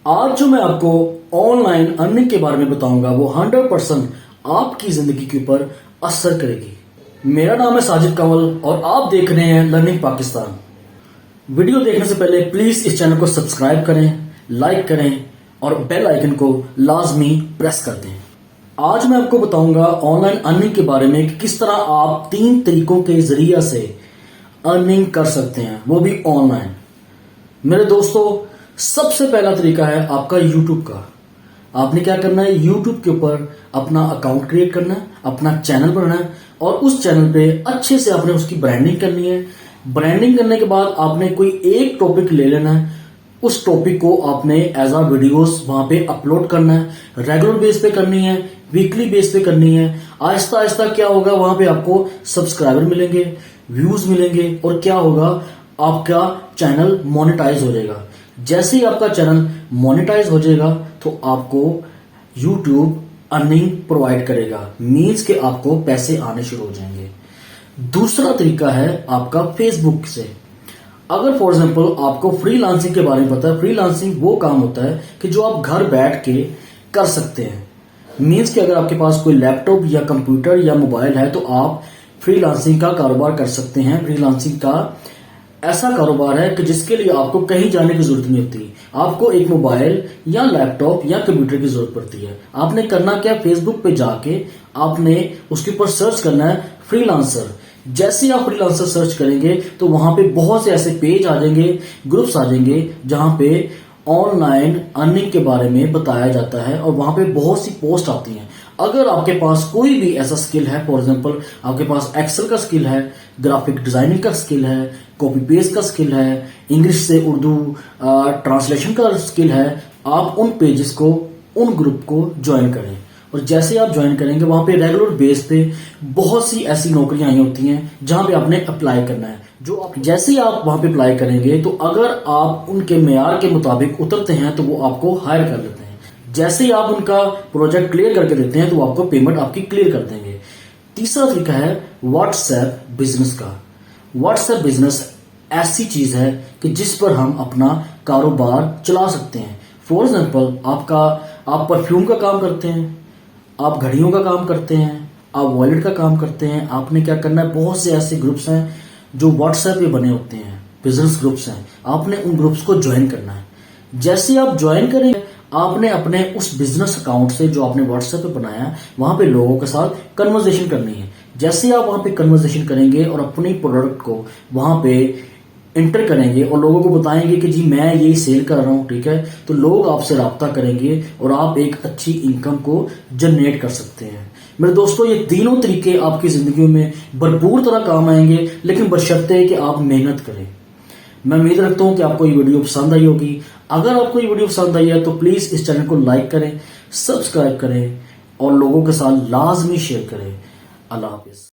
आज जो मैं आपको ऑनलाइन अर्निंग के बारे में बताऊंगा वो 100% आपकी जिंदगी के ऊपर असर करेगी। मेरा नाम है साजिद कंवल और आप देख रहे हैं लर्निंग पाकिस्तान। वीडियो देखने से पहले प्लीज इस चैनल को सब्सक्राइब करें, लाइक करें और बेल आइकन को लाजमी प्रेस कर दें। आज मैं आपको बताऊंगा ऑनलाइन अर्निंग के बारे में कि किस तरह आप 3 तरीकों के जरिए से अर्निंग कर सकते हैं, वो भी ऑनलाइन। मेरे दोस्तों, सबसे पहला तरीका है आपका YouTube का। आपने क्या करना है, YouTube के ऊपर अपना अकाउंट क्रिएट करना है, अपना चैनल बनाना है और उस चैनल पे अच्छे से आपने उसकी ब्रांडिंग करनी है। ब्रांडिंग करने के बाद आपने कोई एक टॉपिक ले लेना है, उस टॉपिक को आपने एज अ वीडियोस वहां पे अपलोड करना है। रेगुलर बेस पे करनी है, वीकली बेस पे करनी है। आहिस्ता आहिस्ता क्या होगा, वहां पे आपको सब्सक्राइबर मिलेंगे, व्यूज मिलेंगे और क्या होगा, आपका चैनल मोनेटाइज हो जाएगा। जैसे ही आपका चैनल मोनेटाइज हो जाएगा तो आपको YouTube अर्निंग प्रोवाइड करेगा, मीन्स के आपको पैसे आने शुरू हो जाएंगे। दूसरा तरीका है आपका फेसबुक से। अगर फॉर एग्जांपल आपको फ्रीलांसिंग के बारे में पता है, फ्रीलांसिंग वो काम होता है कि जो आप घर बैठ के कर सकते हैं। मीन्स कि अगर आपके पास कोई लैपटॉप या कंप्यूटर या मोबाइल है तो आप फ्रीलांसिंग का कारोबार कर सकते हैं। फ्रीलांसिंग का ऐसा कारोबार है कि जिसके लिए आपको कहीं जाने की जरूरत नहीं होती। आपको एक मोबाइल या लैपटॉप या कंप्यूटर की जरूरत पड़ती है। आपने करना क्या, फेसबुक पे जाके आपने उसके ऊपर सर्च करना है फ्रीलांसर। जैसे ही आप फ्रीलांसर सर्च करेंगे तो वहां पे बहुत से ऐसे पेज आ जाएंगे, ग्रुप्स आ जाएंगे जहां पे ऑनलाइन अर्निंग के बारे में बताया जाता है और वहां पे बहुत सी पोस्ट आती हैं। अगर आपके पास कोई भी ऐसा स्किल है, फॉर एग्जांपल आपके पास एक्सेल का स्किल है, ग्राफिक डिजाइनिंग का स्किल है, कॉपी पेस्ट का स्किल है, इंग्लिश से उर्दू ट्रांसलेशन का स्किल है, आप उन पेजेस को, उन ग्रुप को ज्वाइन करें। और जैसे आप ज्वाइन करेंगे वहां पे रेगुलर बेस पे बहुत सी ऐसी नौकरियां आई होती हैं जहां पे आपने अप्लाई करना है। जो आप जैसे ही आप वहां पे अप्लाई करेंगे तो अगर आप उनके मेयार के मुताबिक उतरते हैं तो वो आपको हायर कर लेते हैं। जैसे ही आप उनका प्रोजेक्ट क्लियर करके देते हैं तो वो आपको पेमेंट आपकी क्लियर कर देंगे। तीसरा तरीका है व्हाट्सएप बिजनेस का। व्हाट्सएप बिजनेस ऐसी चीज है कि जिस पर हम अपना कारोबार चला सकते हैं। फॉर एग्जाम्पल आप परफ्यूम का काम करते हैं, आप घड़ियों का काम करते हैं, आप वॉलेट का काम करते हैं। आपने क्या करना है, बहुत से ऐसे ग्रुप्स हैं जो व्हाट्सएप पे बने होते हैं, बिजनेस ग्रुप्स हैं। आपने उन ग्रुप्स को ज्वाइन करना है। जैसे आप ज्वाइन करेंगे आपने अपने उस बिजनेस अकाउंट से जो आपने व्हाट्सएप पे बनाया है वहां पे लोगों के साथ कन्वर्सेशन करनी है। जैसे आप वहां पे कन्वर्सेशन करेंगे और अपनी प्रोडक्ट को वहां पे इंटर करेंगे और लोगों को बताएंगे कि जी मैं यही सेल कर रहा हूं, ठीक है, तो लोग आपसे राब्ता करेंगे और आप एक अच्छी इनकम को जनरेट कर सकते हैं। मेरे दोस्तों, ये तीनों तरीके आपकी जिंदगी में भरपूर तरह काम आएंगे, लेकिन बशर्ते कि आप मेहनत करें। मैं उम्मीद रखता हूं कि आपको ये वीडियो पसंद आई होगी। अगर आपको ये वीडियो पसंद आई है तो प्लीज इस चैनल को लाइक करें, सब्सक्राइब करें और लोगों के साथ लाजमी शेयर करें। अल्लाह हाफिज।